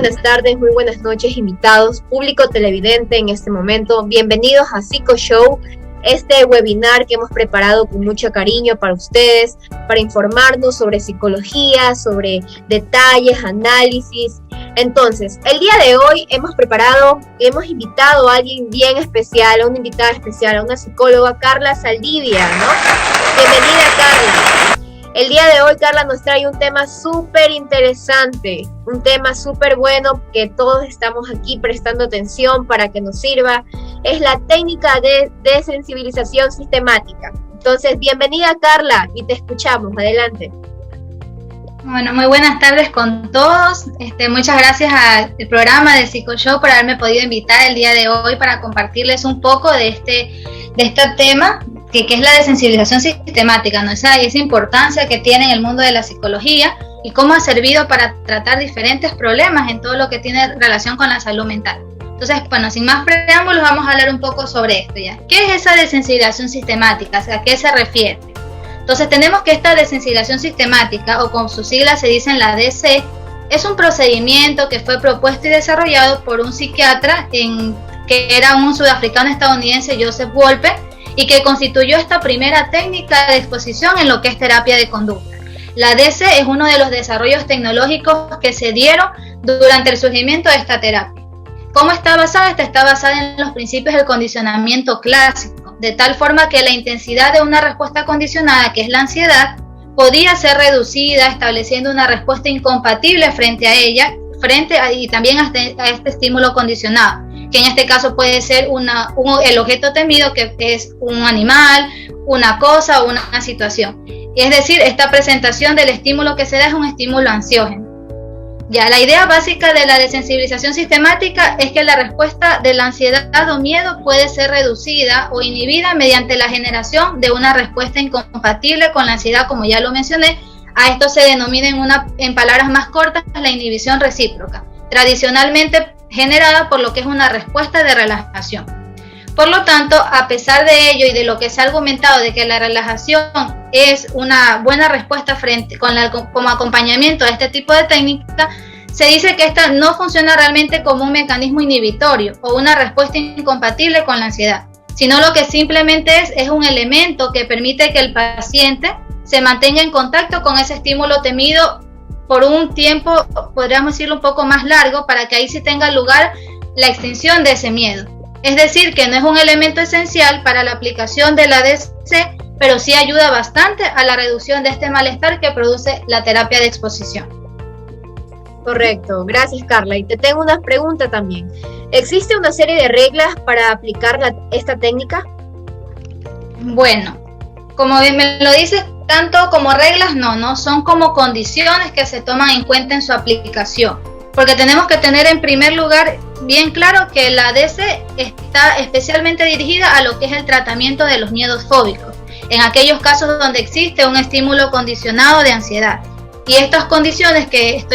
buenas tardes, muy buenas noches, invitados, público televidente en este momento. Bienvenidos a Psico Show, este webinar que hemos preparado con mucho cariño para ustedes, para informarnos sobre psicología, sobre detalles, análisis. Entonces, el día de hoy hemos invitado a alguien bien especial, a una invitada especial, a una psicóloga, Carla Saldivia, ¿no? Bienvenida, Carla. El día de hoy, Carla nos trae un tema súper interesante, un tema súper bueno que todos estamos aquí prestando atención para que nos sirva. Es la técnica de desensibilización sistemática. Entonces, bienvenida, Carla, y te escuchamos. Adelante. Bueno, muy buenas tardes con todos. Muchas gracias al programa de Psico Show por haberme podido invitar el día de hoy para compartirles un poco de este tema que es la desensibilización sistemática, ¿no? Esa importancia que tiene en el mundo de la psicología y cómo ha servido para tratar diferentes problemas en todo lo que tiene relación con la salud mental. Entonces, bueno, sin más preámbulos, vamos a hablar un poco sobre esto ya. ¿Qué es esa desensibilización sistemática? ¿A qué se refiere? Entonces, tenemos que esta desensibilización sistemática, o con sus siglas se dicen la DC, es un procedimiento que fue propuesto y desarrollado por un psiquiatra que era un sudafricano estadounidense, Joseph Wolpe, y que constituyó esta primera técnica de exposición en lo que es terapia de conducta. La DC es uno de los desarrollos tecnológicos que se dieron durante el surgimiento de esta terapia. ¿Cómo está basada? Esta está basada en los principios del condicionamiento clásico, de tal forma que la intensidad de una respuesta condicionada, que es la ansiedad, podía ser reducida estableciendo una respuesta incompatible frente a ella, y también a este estímulo condicionado, que en este caso puede ser el objeto temido, que es un animal, una cosa o una situación. Es decir, esta presentación del estímulo que se da es un estímulo ansiógeno. Ya, la idea básica de la desensibilización sistemática es que la respuesta de la ansiedad o miedo puede ser reducida o inhibida mediante la generación de una respuesta incompatible con la ansiedad, como ya lo mencioné. A esto se denomina en palabras más cortas la inhibición recíproca, tradicionalmente generada por lo que es una respuesta de relajación. Por lo tanto, a pesar de ello y de lo que se ha argumentado de que la relajación es una buena respuesta como acompañamiento a este tipo de técnica, se dice que esta no funciona realmente como un mecanismo inhibitorio o una respuesta incompatible con la ansiedad, sino lo que simplemente es un elemento que permite que el paciente se mantenga en contacto con ese estímulo temido por un tiempo, podríamos decirlo, un poco más largo, para que ahí sí tenga lugar la extinción de ese miedo. Es decir, que no es un elemento esencial para la aplicación de la DC, pero sí ayuda bastante a la reducción de este malestar que produce la terapia de exposición. Correcto, gracias, Carla. Y te tengo una pregunta también. ¿Existe una serie de reglas para aplicar esta técnica? Bueno, como me lo dices, tanto como reglas no, son como condiciones que se toman en cuenta en su aplicación, porque tenemos que tener en primer lugar bien claro que la DC está especialmente dirigida a lo que es el tratamiento de los miedos fóbicos, en aquellos casos donde existe un estímulo condicionado de ansiedad. Y estas condiciones que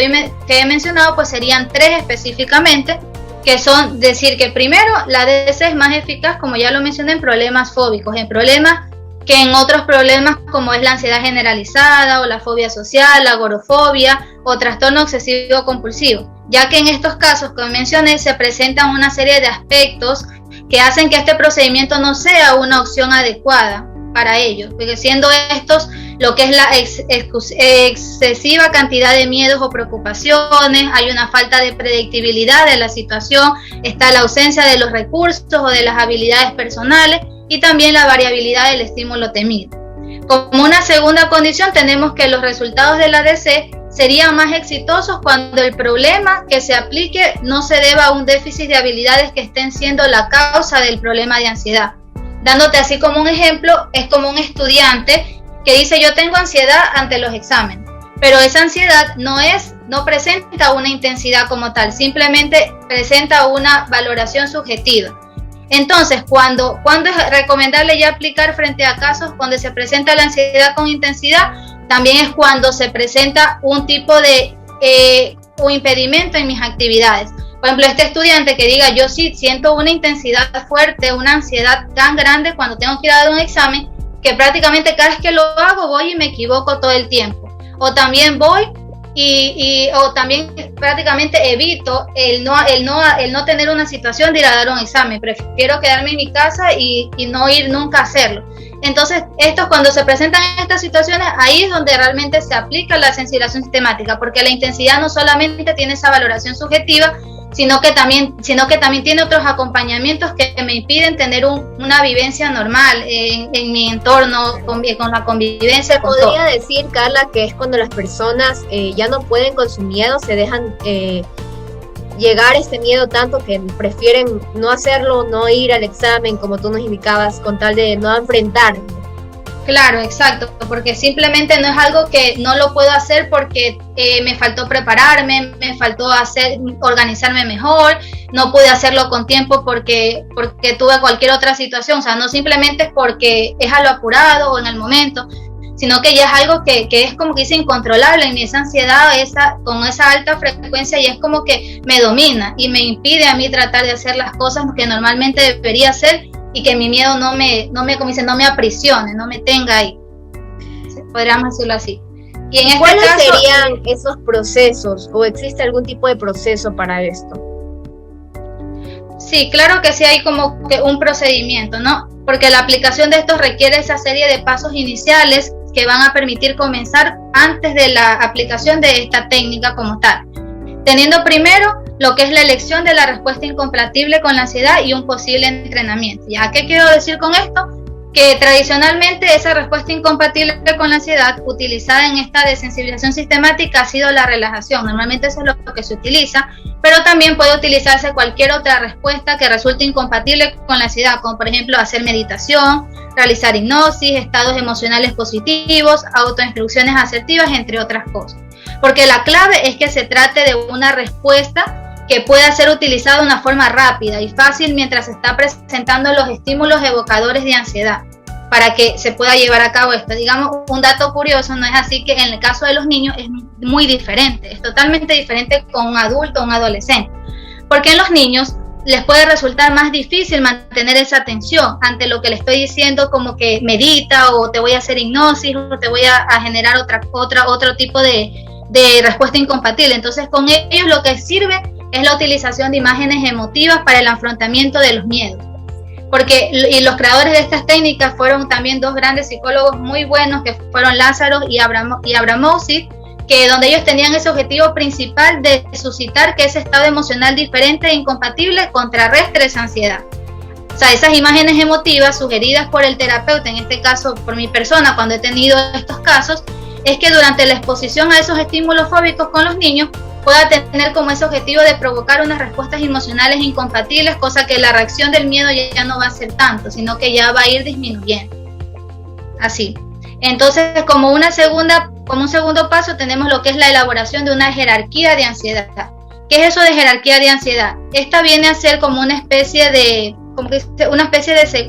he mencionado pues serían 3 específicamente, que son decir que primero la DC es más eficaz, como ya lo mencioné, en problemas fóbicos, en problemas que en otros problemas como es la ansiedad generalizada o la fobia social, la agorafobia o trastorno obsesivo compulsivo, ya que en estos casos, como mencioné, se presentan una serie de aspectos que hacen que este procedimiento no sea una opción adecuada para ellos, porque siendo estos lo que es la excesiva cantidad de miedos o preocupaciones, hay una falta de predictibilidad de la situación, está la ausencia de los recursos o de las habilidades personales, y también la variabilidad del estímulo temido. Como una segunda condición, tenemos que los resultados de la DC serían más exitosos cuando el problema que se aplique no se deba a un déficit de habilidades que estén siendo la causa del problema de ansiedad. Dándote así como un ejemplo, es como un estudiante que dice: yo tengo ansiedad ante los exámenes, pero esa ansiedad no presenta una intensidad como tal, simplemente presenta una valoración subjetiva. Entonces, ¿cuándo es recomendable ya aplicar frente a casos donde se presenta la ansiedad con intensidad? También es cuando se presenta un tipo de un impedimento en mis actividades. Por ejemplo, este estudiante que diga: yo sí siento una intensidad fuerte, una ansiedad tan grande cuando tengo que ir a dar un examen, que prácticamente cada vez que lo hago voy y me equivoco todo el tiempo. O también voy o también prácticamente evito el no tener una situación de ir a dar un examen. Prefiero quedarme en mi casa y no ir nunca a hacerlo. Entonces, cuando se presentan estas situaciones, ahí es donde realmente se aplica la sensibilización sistemática, porque la intensidad no solamente tiene esa valoración subjetiva, sino que también tiene otros acompañamientes que me impiden tener una vivencia normal en mi entorno, con la convivencia. Podría decir, Carla, que es cuando las personas ya no pueden con su miedo, se dejan llegar este miedo tanto que prefieren no hacerlo, no ir al examen, como tú nos indicabas, con tal de no enfrentar. Claro, exacto, porque simplemente no es algo que no lo puedo hacer porque me faltó prepararme, me faltó organizarme mejor, no pude hacerlo con tiempo porque tuve cualquier otra situación. O sea, no simplemente es porque es a lo apurado o en el momento, sino que ya es algo que es como que es incontrolable, y esa ansiedad con esa alta frecuencia ya es como que me domina y me impide a mí tratar de hacer las cosas que normalmente debería hacer, y que mi miedo no me aprisione, no me tenga ahí. Podríamos decirlo así. Y en ¿cuáles serían esos procesos, o existe algún tipo de proceso para esto? Sí, claro que sí hay como que un procedimiento, ¿no? Porque la aplicación de esto requiere esa serie de pasos iniciales que van a permitir comenzar antes de la aplicación de esta técnica como tal. Teniendo primero lo que es la elección de la respuesta incompatible con la ansiedad y un posible entrenamiento. ¿Ya qué quiero decir con esto? Que tradicionalmente esa respuesta incompatible con la ansiedad utilizada en esta desensibilización sistemática ha sido la relajación. Normalmente eso es lo que se utiliza, pero también puede utilizarse cualquier otra respuesta que resulte incompatible con la ansiedad, como por ejemplo hacer meditación, realizar hipnosis, estados emocionales positivos, autoinstrucciones asertivas, entre otras cosas. Porque la clave es que se trate de una respuesta que pueda ser utilizada de una forma rápida y fácil mientras se está presentando los estímulos evocadores de ansiedad, para que se pueda llevar a cabo esto. Digamos, un dato curioso, no es así que en el caso de los niños es muy diferente, es totalmente diferente con un adulto o un adolescente, porque en los niños les puede resultar más difícil mantener esa atención ante lo que le estoy diciendo, como que medita, o te voy a hacer hipnosis, o te voy a generar otro tipo de respuesta incompatible. Entonces, con ellos lo que sirve es la utilización de imágenes emotivas para el afrontamiento de los miedos. Y los creadores de estas técnicas fueron también dos grandes psicólogos muy buenos, que fueron Lázaro y Abramowitz, donde ellos tenían ese objetivo principal de suscitar que ese estado emocional diferente e incompatible contrarrestre esa ansiedad. O sea, esas imágenes emotivas sugeridas por el terapeuta, en este caso por mi persona cuando he tenido estos casos, es que durante la exposición a esos estímulos fóbicos con los niños pueda tener como ese objetivo de provocar unas respuestas emocionales incompatibles, cosa que la reacción del miedo ya no va a ser tanto, sino que ya va a ir disminuyendo. Así. Entonces, como un segundo paso tenemos lo que es la elaboración de una jerarquía de ansiedad. ¿Qué es eso de jerarquía de ansiedad? Esta viene a ser como una especie de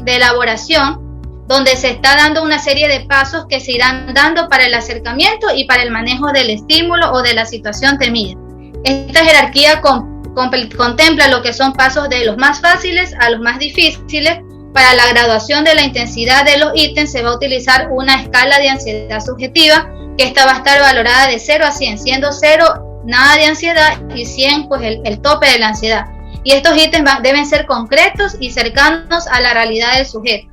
elaboración donde se está dando una serie de pasos que se irán dando para el acercamiento y para el manejo del estímulo o de la situación temida. Esta jerarquía contempla lo que son pasos de los más fáciles a los más difíciles. Para la graduación de la intensidad de los ítems se va a utilizar una escala de ansiedad subjetiva, que esta va a estar valorada de 0 a 100, siendo 0 nada de ansiedad y 100 pues el tope de la ansiedad. Y estos ítems deben ser concretos y cercanos a la realidad del sujeto.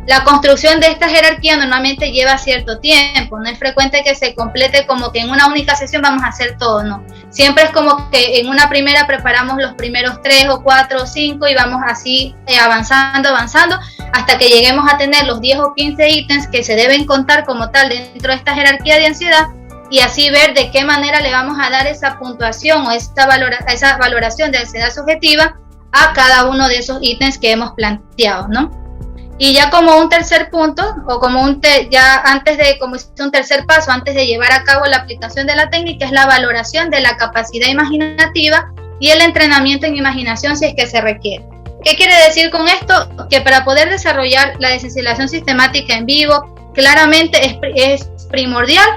La construcción de esta jerarquía normalmente lleva cierto tiempo, no es frecuente que se complete como que en una única sesión vamos a hacer todo, no. Siempre es como que en una primera preparamos los primeros 3 o 4 o 5 y vamos así avanzando, hasta que lleguemos a tener los 10 o 15 ítems que se deben contar como tal dentro de esta jerarquía de ansiedad, y así ver de qué manera le vamos a dar esa puntuación o esa valoración de ansiedad subjetiva a cada uno de esos ítems que hemos planteado, ¿no? Y ya como un tercer punto, o como un tercer paso antes de llevar a cabo la aplicación de la técnica, es la valoración de la capacidad imaginativa y el entrenamiento en imaginación si es que se requiere. ¿Qué quiere decir con esto? Que para poder desarrollar la desensibilización sistemática en vivo, claramente es primordial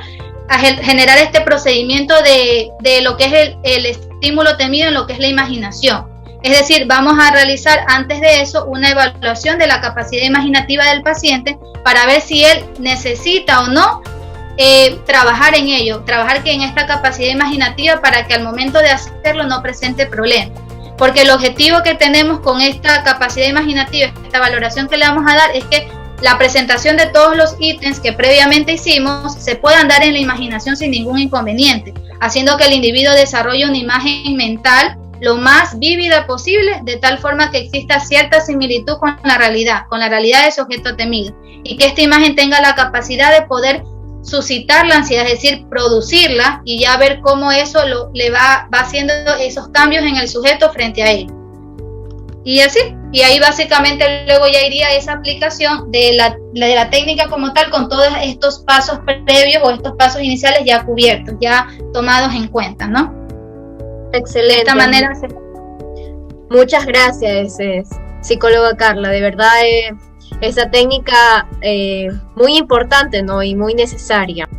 generar este procedimiento de lo que es el estímulo temido en lo que es la imaginación. Es decir, vamos a realizar antes de eso una evaluación de la capacidad imaginativa del paciente para ver si él necesita o no trabajar en ello, trabajar que en esta capacidad imaginativa para que al momento de hacerlo no presente problemas. Porque el objetivo que tenemos con esta capacidad imaginativa, esta valoración que le vamos a dar, es que la presentación de todos los ítems que previamente hicimos se puedan dar en la imaginación sin ningún inconveniente, haciendo que el individuo desarrolle una imagen mental lo más vívida posible, de tal forma que exista cierta similitud con la realidad de ese objeto temido, y que esta imagen tenga la capacidad de poder suscitar la ansiedad, es decir, producirla, y ya ver cómo eso le va haciendo esos cambios en el sujeto frente a él. Y así, y ahí básicamente luego ya iría esa aplicación de la técnica como tal, con todos estos pasos previos o estos pasos iniciales ya cubiertos, ya tomados en cuenta, ¿no? Excelente. De esta manera Muchas gracias, psicóloga Carla, de verdad esa técnica muy importante, ¿no? Y muy necesaria.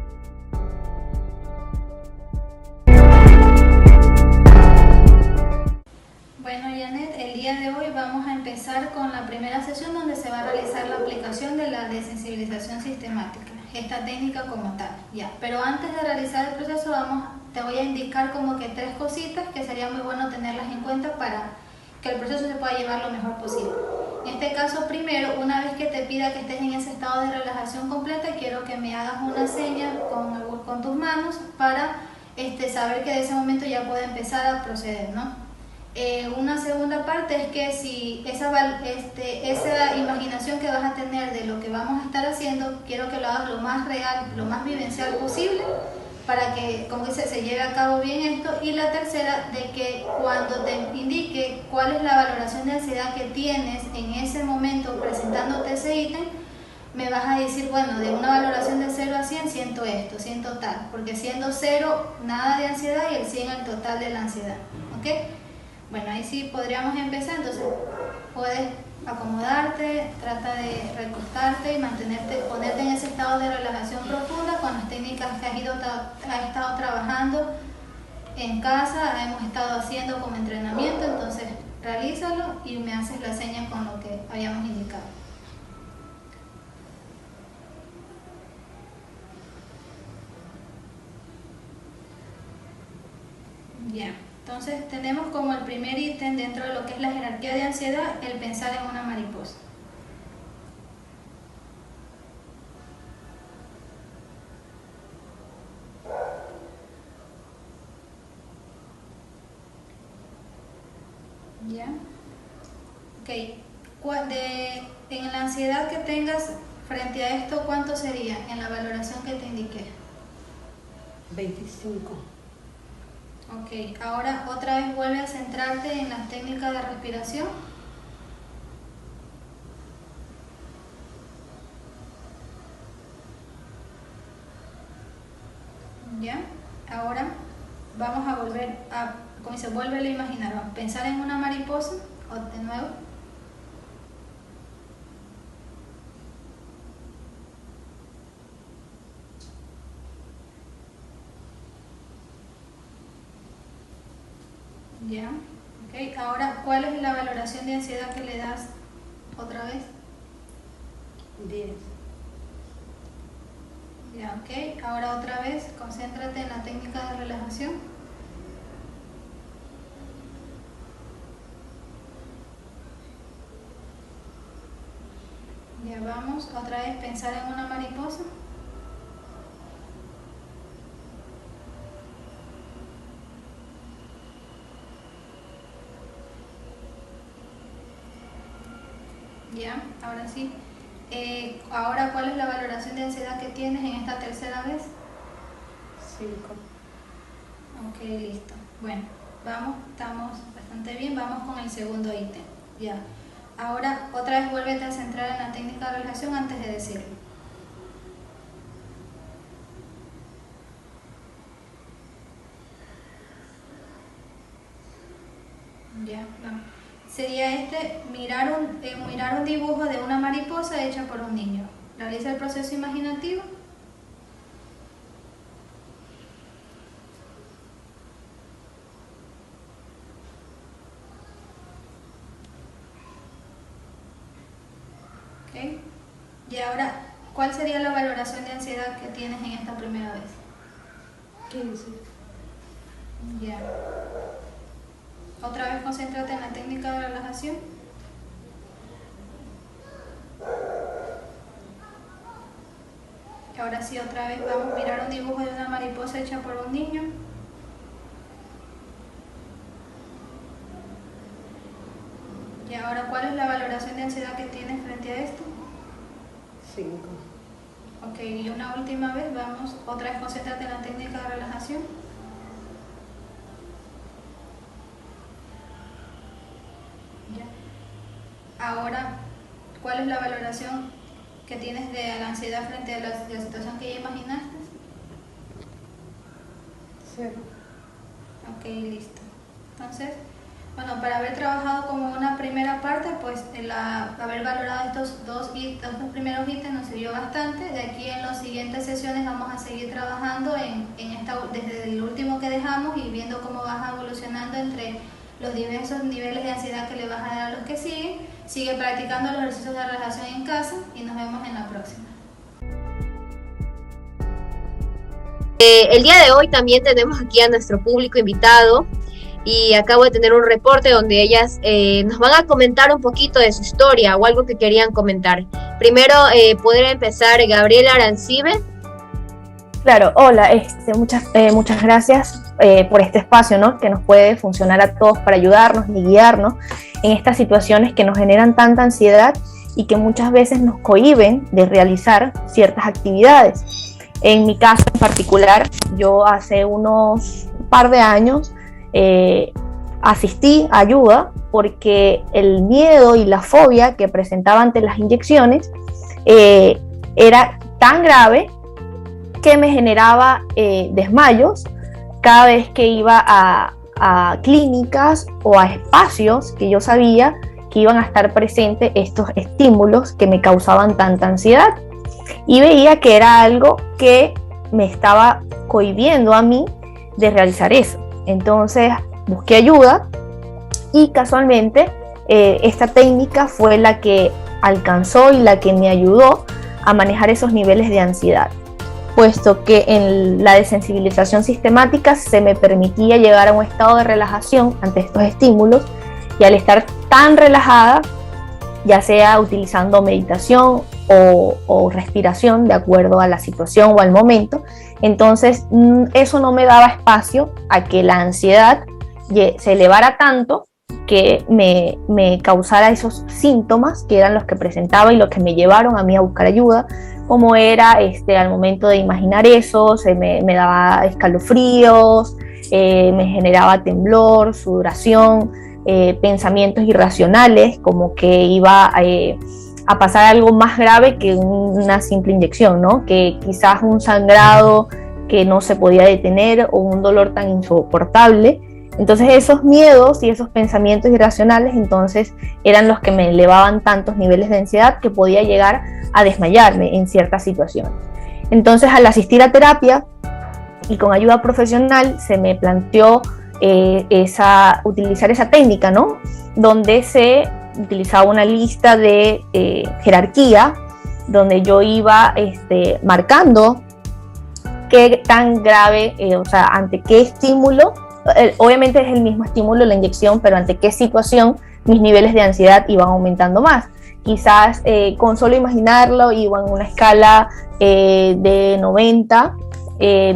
Bueno, Janet, el día de hoy vamos a empezar con la primera sesión donde se va a realizar la aplicación de la desensibilización sistemática, esta técnica como tal, ya. Pero antes de realizar el proceso te voy a indicar como que 3 cositas que sería muy bueno tenerlas en cuenta para que el proceso se pueda llevar lo mejor posible. En este caso, primero, una vez que te pida que estés en ese estado de relajación completa, quiero que me hagas una seña con tus manos para saber que de ese momento ya puede empezar a proceder, ¿no? Una segunda parte es que si esa imaginación que vas a tener de lo que vamos a estar haciendo, quiero que lo hagas lo más real, lo más vivencial posible, para que, como dice, se lleve a cabo bien esto. Y la tercera, de que cuando te indique cuál es la valoración de ansiedad que tienes en ese momento presentándote ese ítem, me vas a decir, bueno, de una valoración de 0 a 100 siento esto, siento tal, porque siendo 0 nada de ansiedad y el 100 el total de la ansiedad, ¿ok? Bueno, ahí sí podríamos empezar. Entonces puedes acomodarte, trata de recostarte y ponerte en ese estado de relajación profunda con las técnicas que has estado trabajando en casa, hemos estado haciendo como entrenamiento. Entonces realízalo y me haces la seña con lo que habíamos indicado. Bien, entonces tenemos como el primer ítem dentro de lo que es la jerarquía de ansiedad el pensar en una mariposa. ¿Ya? Ok, en la ansiedad que tengas frente a esto, ¿cuánto sería en la valoración que te indiqué? 25. Ok, ahora otra vez vuelve a centrarte en la técnica de respiración. ¿Ya? Ahora vamos a volver a, como dice, vuelve a imaginar, vamos a pensar en una mariposa, o de nuevo. Ya, ok. Ahora, ¿cuál es la valoración de ansiedad que le das otra vez? 10. Ya, ok. Ahora otra vez, concéntrate en la técnica de relajación. Ya vamos, otra vez pensar en una mariposa. Ya, ahora sí. Ahora, ¿cuál es la valoración de ansiedad que tienes en esta tercera vez? 5. Ok, listo. Bueno, vamos, estamos bastante bien. Vamos con el segundo ítem. Ya. Ahora, otra vez vuélvete a centrar en la técnica de relajación antes de decirlo. Ya, vamos. Sería mirar un dibujo de una mariposa hecha por un niño. Realiza el proceso imaginativo. Okay. Y ahora ¿Cuál sería la valoración de ansiedad que tienes en esta primera vez? 15. Ya. Otra vez concéntrate en la técnica de relajación. Ahora sí, otra vez vamos a mirar un dibujo de una mariposa hecha por un niño. Y ahora, ¿cuál es la valoración de ansiedad que tienes frente a esto? 5. Ok, y una última vez, vamos, otra vez concéntrate en la técnica de relajación. Ya. Ahora, ¿cuál es la valoración que tienes de la ansiedad frente a la situación que ya imaginaste? 0. Ok, listo. Entonces, bueno, para haber trabajado como una primera parte, pues haber valorado estos dos primeros ítems nos sirvió bastante. De aquí en las siguientes sesiones vamos a seguir trabajando desde el último que dejamos y viendo cómo vas evolucionando entre los diversos niveles de ansiedad que le vas a dar a los que siguen. Sigue practicando los ejercicios de relajación en casa y nos vemos en la próxima. El día de hoy también tenemos aquí a nuestro público invitado y acabo de tener un reporte donde ellas nos van a comentar un poquito de su historia o algo que querían comentar. Primero, poder empezar Gabriela Arancibe. Claro, hola, muchas gracias por este espacio, ¿no? Que nos puede funcionar a todos para ayudarnos y guiarnos en estas situaciones que nos generan tanta ansiedad y que muchas veces nos cohíben de realizar ciertas actividades. En mi caso en particular, yo hace unos par de años asistí a ayuda porque el miedo y la fobia que presentaba ante las inyecciones era tan grave que me generaba desmayos cada vez que iba a clínicas o a espacios que yo sabía que iban a estar presentes estos estímulos que me causaban tanta ansiedad. Y veía que era algo que me estaba cohibiendo a mí de realizar eso. Entonces busqué ayuda y casualmente esta técnica fue la que alcanzó y la que me ayudó a manejar esos niveles de ansiedad, puesto que en la desensibilización sistemática se me permitía llegar a un estado de relajación ante estos estímulos y al estar tan relajada, ya sea utilizando meditación o respiración de acuerdo a la situación o al momento, entonces eso no me daba espacio a que la ansiedad se elevara tanto que me causara esos síntomas que eran los que presentaba y los que me llevaron a mí a buscar ayuda, como era al momento de imaginar eso, me daba escalofríos, me generaba temblor, sudoración, pensamientos irracionales, como que iba a pasar algo más grave que una simple inyección, ¿no? Que quizás un sangrado que no se podía detener o un dolor tan insoportable. Entonces esos miedos y esos pensamientos irracionales entonces eran los que me elevaban tantos niveles de ansiedad que podía llegar a desmayarme en ciertas situaciones. Entonces al asistir a terapia y con ayuda profesional se me planteó utilizar esa técnica, ¿no? Donde se utilizaba una lista de jerarquía, donde yo iba marcando qué tan grave, ante qué estímulo, obviamente es el mismo estímulo, la inyección, pero ante qué situación mis niveles de ansiedad iban aumentando más. Quizás con solo imaginarlo iba en una escala de 90,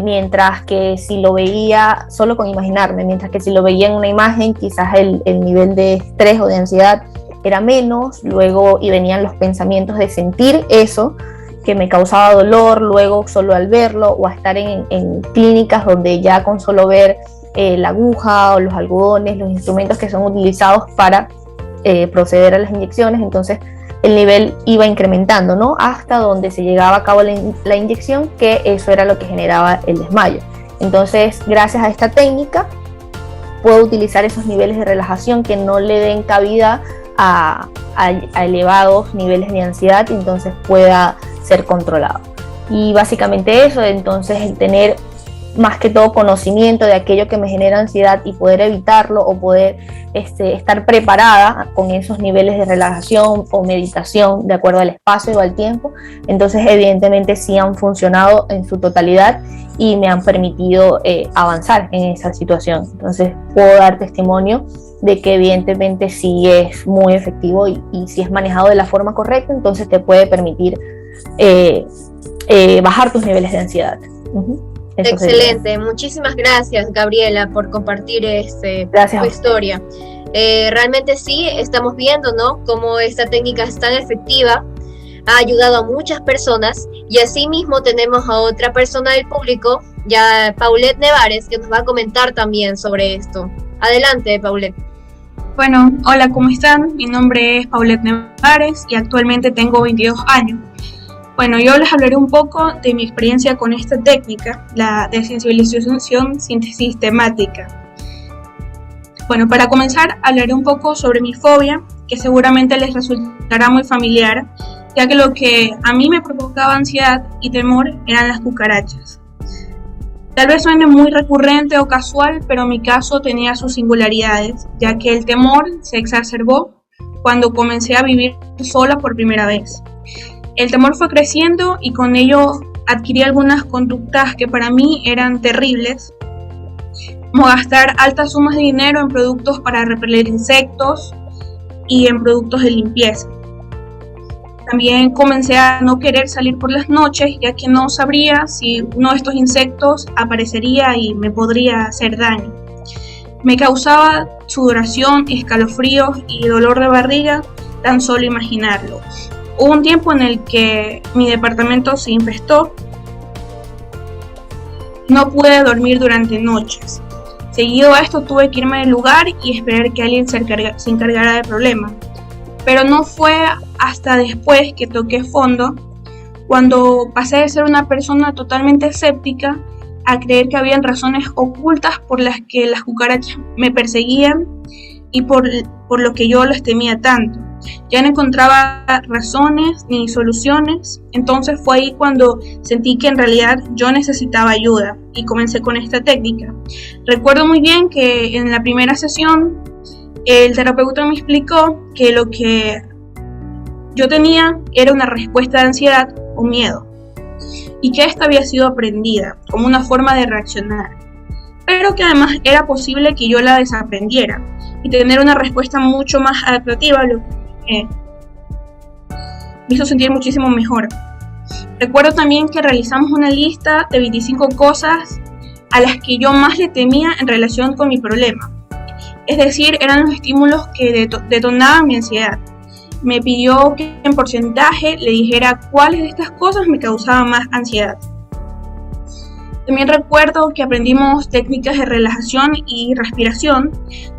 mientras que si lo veía solo con imaginarme, mientras que si lo veía en una imagen, quizás el nivel de estrés o de ansiedad era menos, luego y venían los pensamientos de sentir eso que me causaba dolor, luego solo al verlo o a estar en clínicas donde ya con solo ver la aguja o los algodones, los instrumentos que son utilizados para proceder a las inyecciones, entonces el nivel iba incrementando, ¿no? Hasta donde se llegaba a cabo la inyección, que eso era lo que generaba el desmayo. Entonces, gracias a esta técnica, puedo utilizar esos niveles de relajación que no le den cabida a elevados niveles de ansiedad y entonces pueda ser controlado. Y básicamente eso, entonces el tener más que todo conocimiento de aquello que me genera ansiedad y poder evitarlo o poder estar preparada con esos niveles de relajación o meditación de acuerdo al espacio o al tiempo. Entonces evidentemente sí han funcionado en su totalidad y me han permitido avanzar en esa situación. Entonces puedo dar testimonio de que evidentemente sí es muy efectivo y si es manejado de la forma correcta, entonces te puede permitir bajar tus niveles de ansiedad. Excelente, muchísimas gracias, Gabriela, por compartir tu historia. Realmente sí, estamos viendo, ¿no?, cómo esta técnica es tan efectiva, ha ayudado a muchas personas, y asimismo tenemos a otra persona del público, ya Paulette Nevares, que nos va a comentar también sobre esto. Adelante, Paulette. Bueno, hola, ¿cómo están? Mi nombre es Paulette Nevares y actualmente tengo 22 años. Bueno, yo les hablaré un poco de mi experiencia con esta técnica, la desensibilización sistemática. Bueno, para comenzar, hablaré un poco sobre mi fobia, que seguramente les resultará muy familiar, ya que lo que a mí me provocaba ansiedad y temor eran las cucarachas. Tal vez suene muy recurrente o casual, pero en mi caso tenía sus singularidades, ya que el temor se exacerbó cuando comencé a vivir sola por primera vez. El temor fue creciendo y con ello adquirí algunas conductas que para mí eran terribles, como gastar altas sumas de dinero en productos para repeler insectos y en productos de limpieza. También comencé a no querer salir por las noches, ya que no sabría si uno de estos insectos aparecería y me podría hacer daño. Me causaba sudoración, escalofríos y dolor de barriga tan solo imaginarlo. Hubo un tiempo en el que mi departamento se infestó. No pude dormir durante noches. Seguido a esto tuve que irme del lugar y esperar que alguien se encargara del problema. Pero no fue hasta después que toqué fondo, cuando pasé de ser una persona totalmente escéptica a creer que habían razones ocultas por las que las cucarachas me perseguían y por lo que yo las temía tanto. Ya no encontraba razones ni soluciones, entonces fue ahí cuando sentí que en realidad yo necesitaba ayuda y comencé con esta técnica. Recuerdo muy bien que en la primera sesión el terapeuta me explicó que lo que yo tenía era una respuesta de ansiedad o miedo y que esta había sido aprendida como una forma de reaccionar, pero que además era posible que yo la desaprendiera y tener una respuesta mucho más adaptativa, lo que me hizo sentir muchísimo mejor. Recuerdo también que realizamos una lista de 25 cosas a las que yo más le temía en relación con mi problema. Es decir, eran los estímulos que detonaban mi ansiedad. Me pidió que en porcentaje le dijera cuáles de estas cosas me causaban más ansiedad. También recuerdo que aprendimos técnicas de relajación y respiración,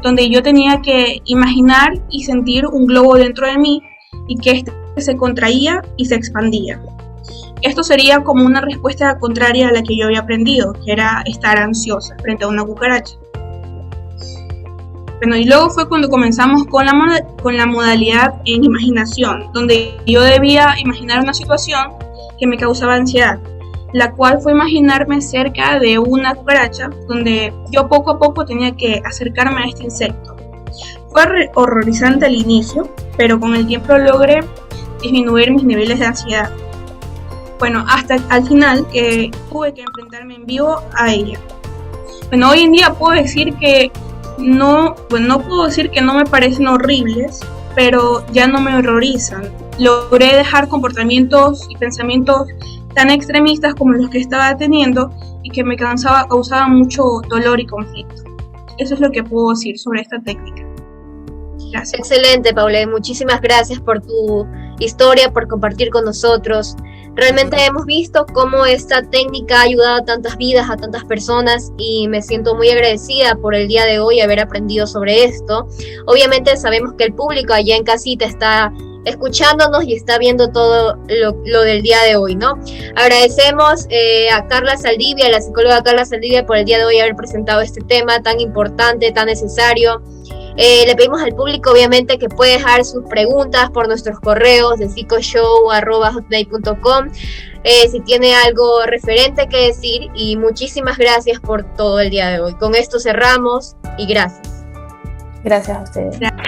donde yo tenía que imaginar y sentir un globo dentro de mí y que este se contraía y se expandía. Esto sería como una respuesta contraria a la que yo había aprendido, que era estar ansiosa frente a una cucaracha. Bueno, y luego fue cuando comenzamos con la modalidad en imaginación, donde yo debía imaginar una situación que me causaba ansiedad, la cual fue imaginarme cerca de una cucaracha, donde yo poco a poco tenía que acercarme a este insecto. Fue horrorizante al inicio, pero con el tiempo logré disminuir mis niveles de ansiedad. Bueno, hasta al final que tuve que enfrentarme en vivo a ella. Bueno, hoy en día puedo decir que no puedo decir que no me parecen horribles, pero ya no me horrorizan. Logré dejar comportamientos y pensamientos tan extremistas como los que estaba teniendo y que me causaban mucho dolor y conflicto. Eso es lo que puedo decir sobre esta técnica. Gracias. Excelente, Paulette. Muchísimas gracias por tu historia, por compartir con nosotros. Realmente hemos visto cómo esta técnica ha ayudado a tantas vidas, a tantas personas, y me siento muy agradecida por el día de hoy haber aprendido sobre esto. Obviamente sabemos que el público allá en casita está escuchándonos y está viendo todo lo del día de hoy, ¿no? Agradecemos a Carla Saldivia, a la psicóloga Carla Saldivia, por el día de hoy haber presentado este tema tan importante, tan necesario. Le pedimos al público, obviamente, que puede dejar sus preguntas por nuestros correos de psicoshow@hotmail.com, si tiene algo referente que decir, y muchísimas gracias por todo el día de hoy. Con esto cerramos y gracias. Gracias a ustedes. Gracias.